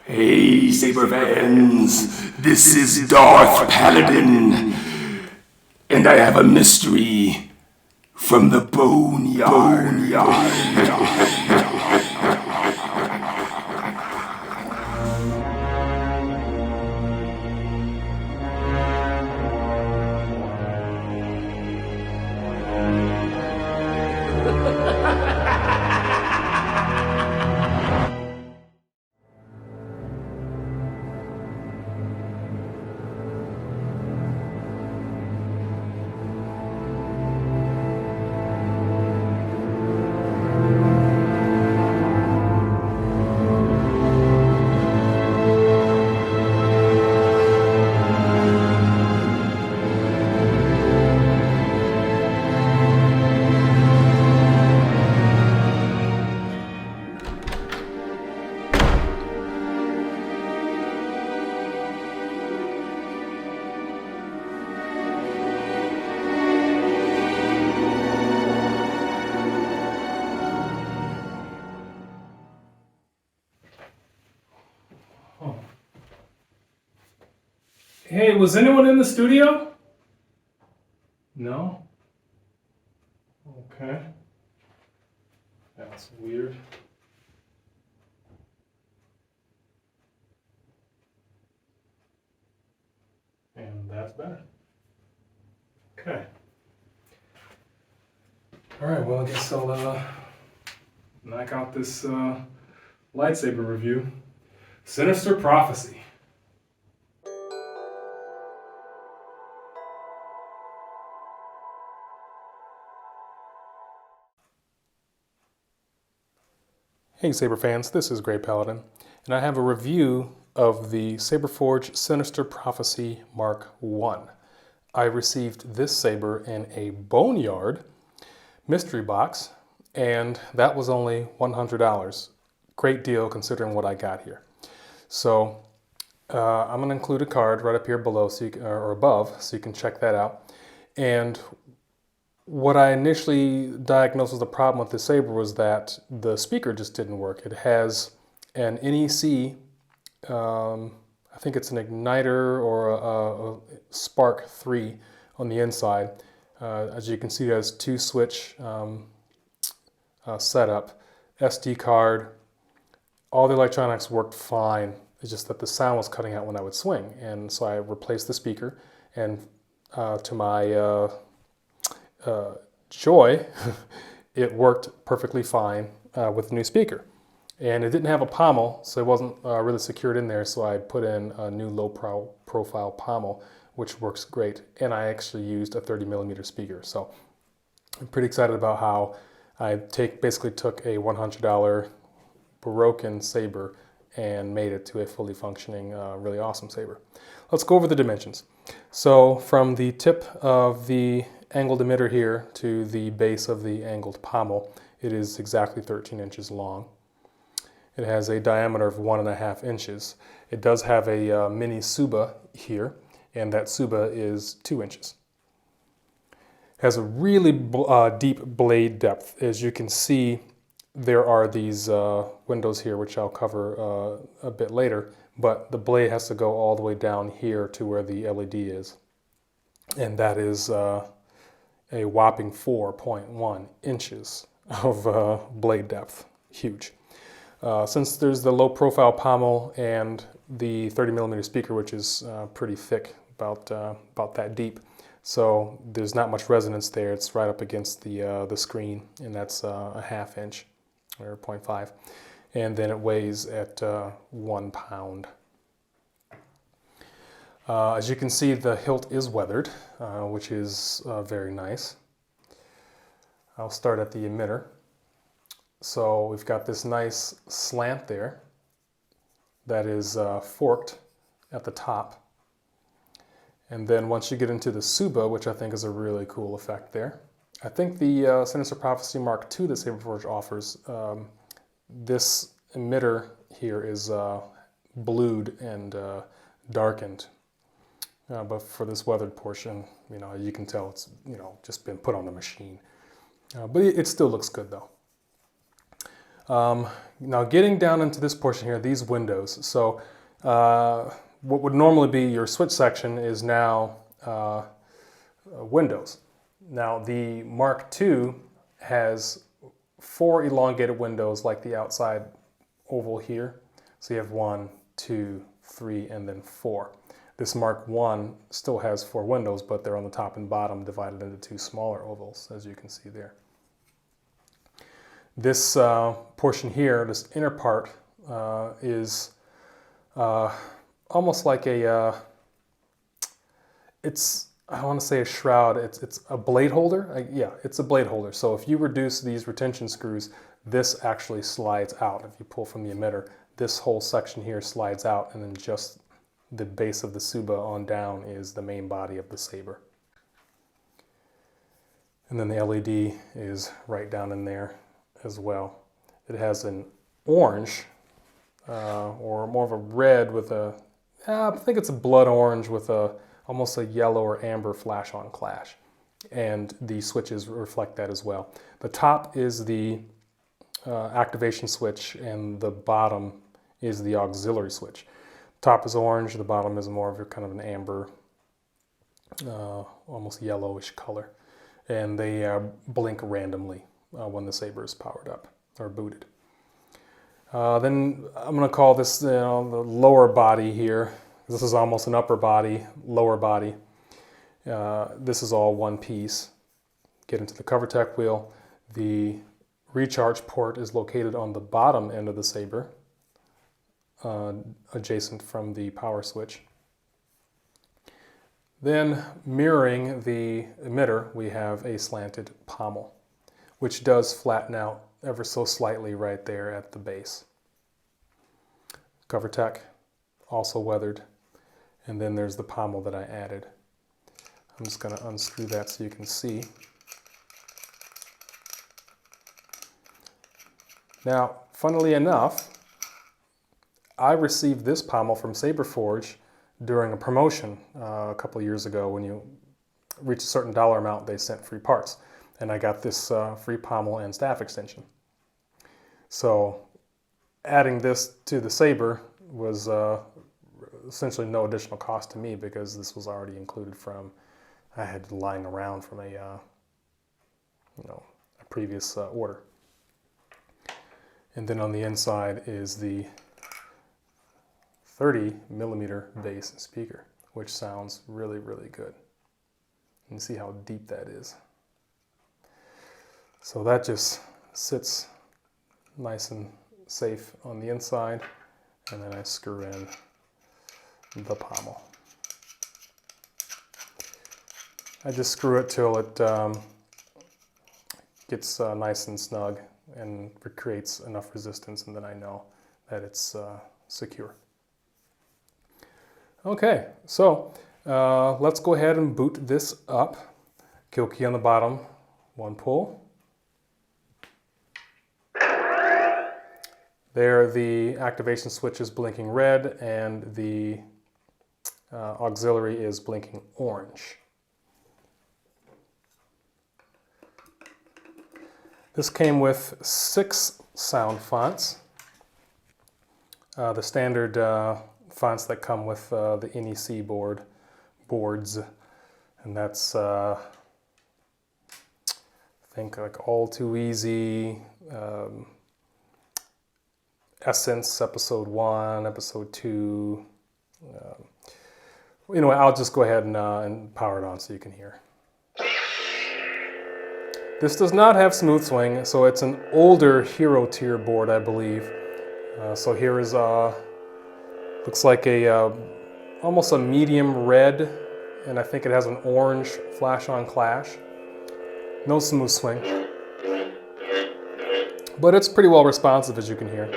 Hey, Saber fans, this is Darth Paladin, and I have a mystery from the Boneyard. Hey, was anyone in the studio? No? Okay. That's weird. And that's better. Okay. Alright, well I guess I'll knock out this lightsaber review. Sinister Prophecy. Hey Saber fans, this is Darth Paladin, and I have a review of the Saberforge Sinister Prophecy Mk1. I received this saber in a Boneyard Mystery box, and that was only $100. Great deal considering what I got here. So I'm going to include a card right up here below, so you can, or above, so you can check that out. And what I initially diagnosed as the problem with the saber was that the speaker just didn't work. It has an NEC, I think it's an igniter or a Spark 3 on the inside. As you can see, it has 2-switch setup, SD card. All the electronics worked fine. It's just that the sound was cutting out when I would swing. And so I replaced the speaker, and to my joy, it worked perfectly fine with the new speaker. And it didn't have a pommel, so it wasn't really secured in there, so I put in a new low-profile pommel, which works great. And I actually used a 30mm speaker. So I'm pretty excited about how I basically took a $100 broken saber and made it to a fully functioning, really awesome saber. Let's go over the dimensions. So from the tip of the angled emitter here to the base of the angled pommel, it is exactly 13 inches long. It has a diameter of 1.5 inches. It does have a mini suba here, and that suba is 2 inches. It has a really deep blade depth. As you can see, there are these windows here, which I'll cover a bit later, but the blade has to go all the way down here to where the LED is. And that is a whopping 4.1 inches of blade depth. Huge. Since there's the low profile pommel and the 30mm speaker, which is pretty thick, about that deep, so there's not much resonance there. It's right up against the screen, and that's a 1/2 inch or 0.5, and then it weighs at 1 pound. As you can see, the hilt is weathered, which is very nice. I'll start at the emitter. So we've got this nice slant there that is forked at the top. And then once you get into the suba, which I think is a really cool effect there, I think the Sinister Prophecy Mk2 that Saberforge offers, this emitter here is blued and darkened. But for this weathered portion, you can tell it's just been put on the machine. But it still looks good though. Now getting down into this portion here, these windows. So what would normally be your switch section is now windows. Now the Mark II has 4 elongated windows like the outside oval here. So you have 1, 2, 3, and then 4. This Mark I still has 4 windows, but they're on the top and bottom divided into 2 smaller ovals, as you can see there. This portion here, this inner part, is almost like a, I want to say a shroud. It's a blade holder. Yeah, it's a blade holder. So if you reduce these retention screws, this actually slides out. If you pull from the emitter, this whole section here slides out, and then just the base of the Suba on down is the main body of the saber. And then the LED is right down in there as well. It has an orange, or more of a red with a, I think it's a blood orange with almost a yellow or amber flash on clash. And the switches reflect that as well. The top is the activation switch, and the bottom is the auxiliary switch. Top is orange, the bottom is more of a kind of an amber, almost yellowish color. And they blink randomly when the saber is powered up or booted. Then I'm going to call this the lower body here. This is almost an upper body, lower body. This is all one piece. Get into the CoverTech wheel. The recharge port is located on the bottom end of the saber, adjacent from the power switch. Then mirroring the emitter, we have a slanted pommel, which does flatten out ever so slightly right there at the base. CoverTech, also weathered. And then there's the pommel that I added. I'm just going to unscrew that so you can see. Now, funnily enough, I received this pommel from Saberforge during a promotion a couple of years ago. When you reach a certain dollar amount, they sent free parts. And I got this free pommel and staff extension. So adding this to the saber was essentially no additional cost to me, because this was already included from, I had lying around from a previous order. And then on the inside is the 30mm bass speaker, which sounds really, really good. You can see how deep that is. So that just sits nice and safe on the inside, and then I screw in the pommel. I just screw it till it gets nice and snug and creates enough resistance, and then I know that it's secure. Okay, so let's go ahead and boot this up. Kill key on the bottom, 1 pull. There, the activation switch is blinking red, and the auxiliary is blinking orange. This came with 6 sound fonts. The standard fonts that come with the NEC boards, and that's I think like All Too Easy, Essence, Episode 1, Episode 2. Anyway, I'll just go ahead and power it on so you can hear. This does not have smooth swing, so it's an older Hero tier board, I believe. So here is looks like a almost a medium red, and I think it has an orange flash on clash. No smooth swing, but it's pretty well responsive, as you can hear.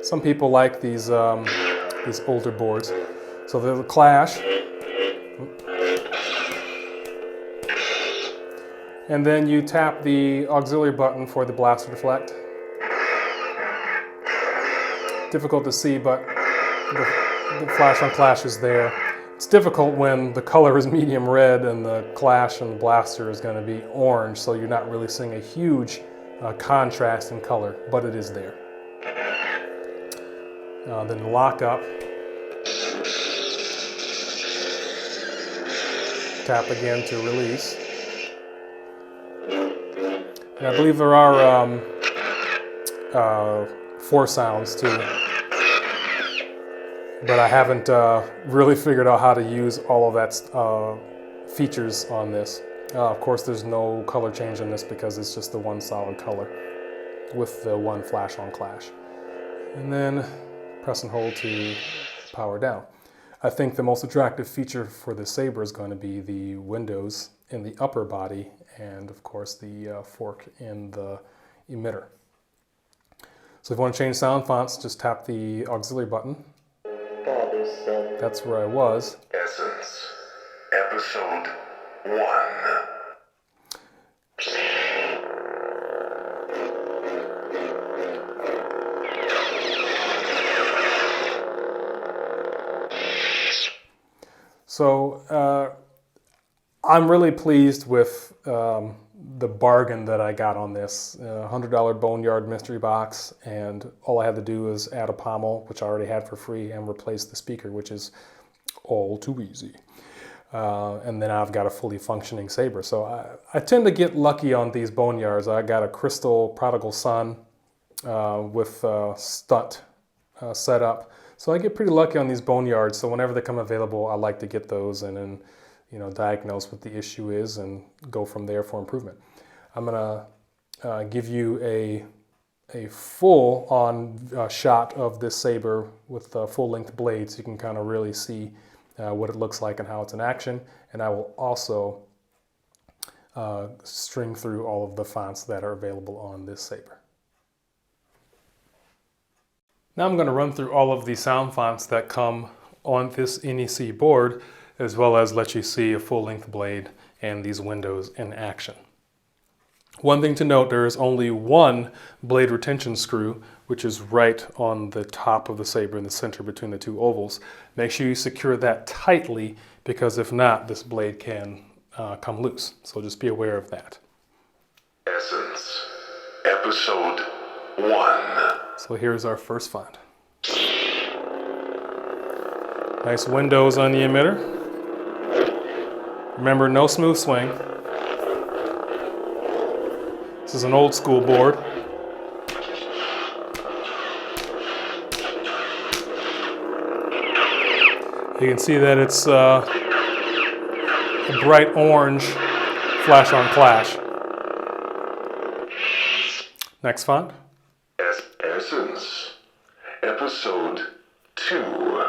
Some people like these older boards. So the clash, and then you tap the auxiliary button for the blaster deflect. Difficult to see, but the flash on clash is there. It's difficult when the color is medium red and the clash and the blaster is going to be orange, so you're not really seeing a huge contrast in color, but it is there. Then lock up. Tap again to release. And I believe there are 4 sounds too, but I haven't really figured out how to use all of that features on this. Of course, there's no color change in this because it's just the one solid color with the one flash on clash. And then press and hold to power down. I think the most attractive feature for the saber is going to be the windows in the upper body and of course the fork in the emitter. So if you want to change sound fonts, just tap the auxiliary button. That's where I was. Essence, Episode 1. So I'm really pleased with the bargain that I got on this. $100 Boneyard Mystery box, and all I had to do is add a pommel, which I already had for free, and replace the speaker, which is all too easy. And then I've got a fully functioning saber. So I tend to get lucky on these Boneyards. I got a Crystal Prodigal Son with stunt set up. So I get pretty lucky on these Boneyards. So whenever they come available, I like to get those and then, you know, diagnose what the issue is and go from there for improvement. I'm gonna give you a full-on shot of this saber with full-length blades, so you can kind of really see what it looks like and how it's in action. And I will also string through all of the fonts that are available on this saber. Now I'm going to run through all of the sound fonts that come on this NEC board, as well as let you see a full-length blade and these windows in action. One thing to note, there is only one blade retention screw, which is right on the top of the saber in the center between the 2 ovals. Make sure you secure that tightly, because if not, this blade can come loose. So just be aware of that. Essence, Episode 1. So here's our first font. Nice windows on the emitter. Remember, no smooth swing. This is an old school board. You can see that it's a bright orange flash on clash. Next font. Essence, Episode 2.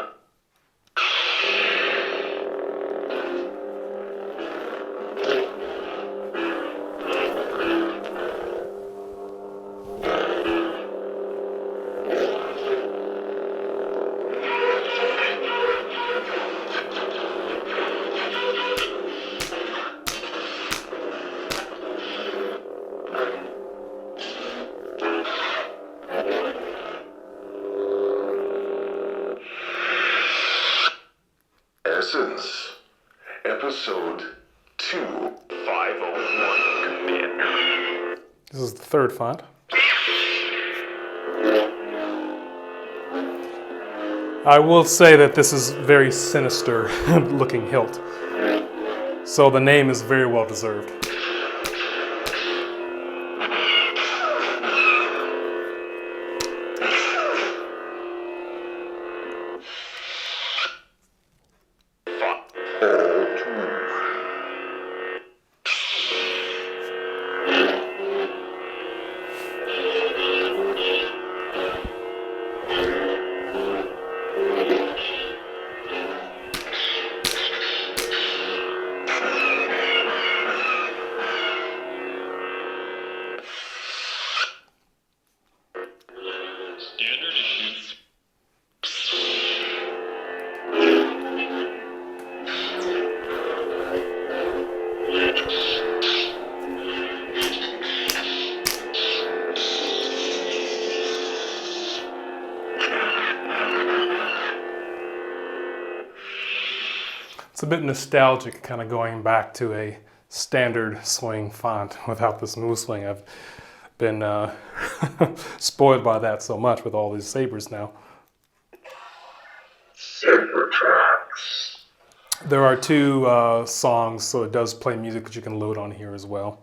Essence, Episode 2, 501 Commander. This is the third font. I will say that this is very sinister looking hilt, so the name is very well deserved. It's a bit nostalgic, kind of going back to a standard swing font without the smooth swing. I've been spoiled by that so much with all these sabers now. Saber tracks. There are 2 songs, so it does play music that you can load on here as well.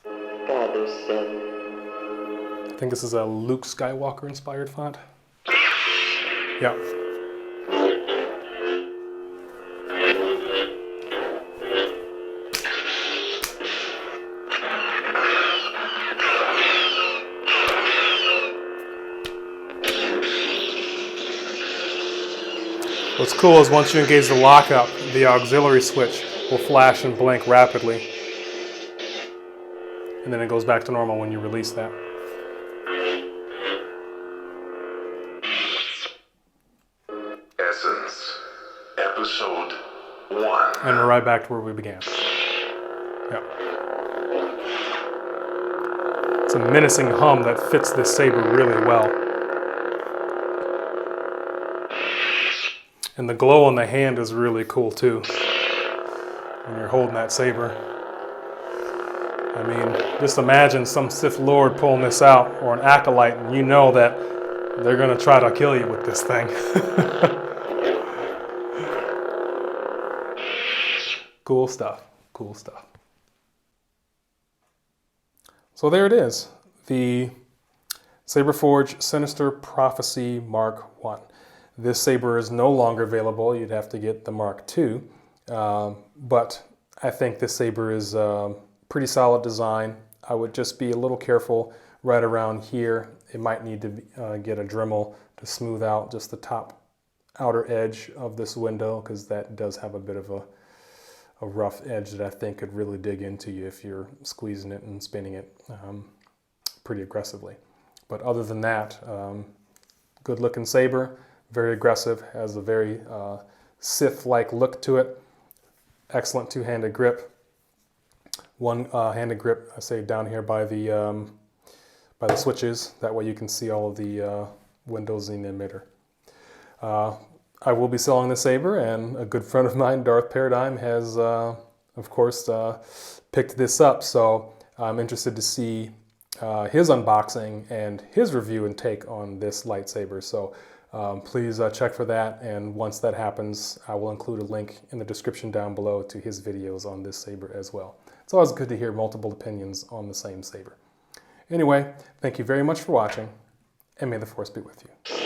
Father, Son. I think this is a Luke Skywalker inspired font. Yeah. What's cool is once you engage the lockup, the auxiliary switch will flash and blink rapidly. And then it goes back to normal when you release that. Essence, Episode 1. And we're right back to where we began. Yeah. It's a menacing hum that fits this saber really well. And the glow on the hand is really cool too, when you're holding that saber. I mean, just imagine some Sith Lord pulling this out, or an acolyte, and you know that they're going to try to kill you with this thing. Cool stuff, cool stuff. So there it is, the Saberforge Sinister Prophecy Mk1. This saber is no longer available. You'd have to get the Mark II. But I think this saber is pretty solid design. I would just be a little careful right around here. It might need to get a Dremel to smooth out just the top outer edge of this window, because that does have a bit of a rough edge that I think could really dig into you if you're squeezing it and spinning it pretty aggressively. But other than that, good looking saber. Very aggressive, has a very Sith-like look to it. Excellent 2-handed grip. One-handed grip, I say, down here by the switches. That way you can see all of the windows in the emitter. I will be selling the saber, and a good friend of mine, Darth Paladin, has, of course, picked this up. So I'm interested to see his unboxing and his review and take on this lightsaber. So please check for that, and once that happens, I will include a link in the description down below to his videos on this saber as well. It's always good to hear multiple opinions on the same saber. Anyway, thank you very much for watching, and may the Force be with you.